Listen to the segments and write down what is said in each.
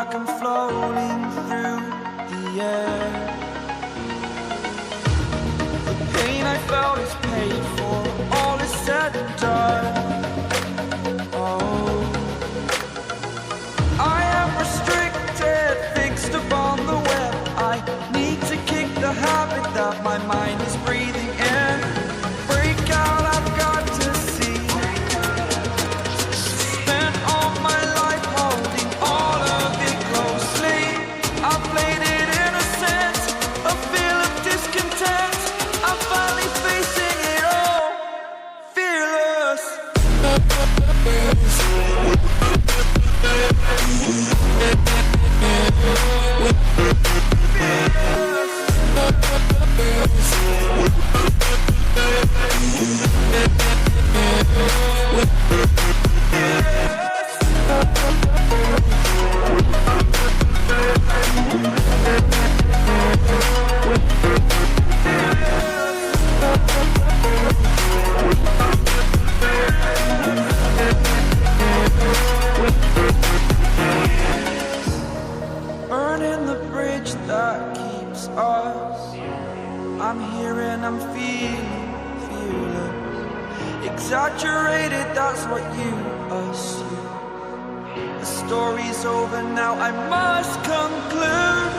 like I'm floating through the air. The pain I felt is paid for, all is said and done. Oh, I am restricted, fixed upon the web. I need to kick the habit that my mind is breathing in. Break out, I've got to see. Spent all my life holding all of it closely. I played it innocent, a feel of discontent. I'm finally facing it all, fearless. Burning the bridge that keeps us. I'm here and I'm feeling fearless. Exaggerated, that's what you assume. The story's over now, I must conclude.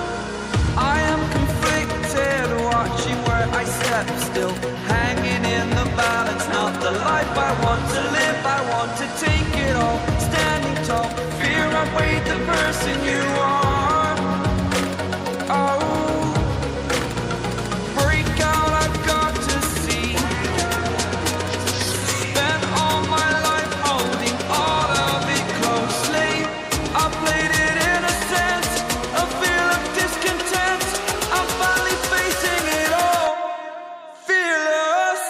I am conflicted, watching where I step still, hanging in the balance. Not the life I want to live, I want to take it all. Standing tall, fear outweighed the person you are. Oh, break out, I've got to see. Spent all my life holding all of it closely. I played it innocent, a feel of discontent. I'm finally facing it all, fearless.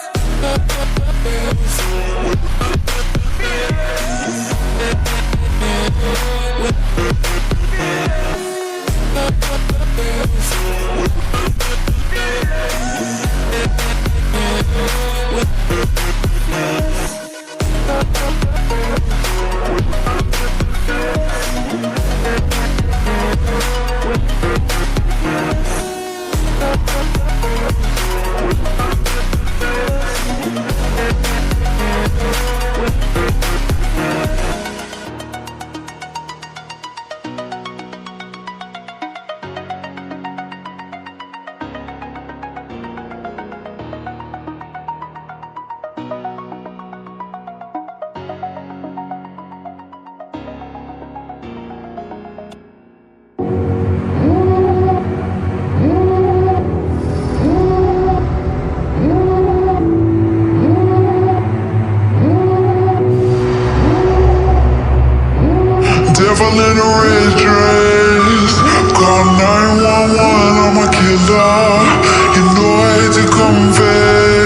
Devil in a red dress, call 911, I'm a killer. You know I hate to confess.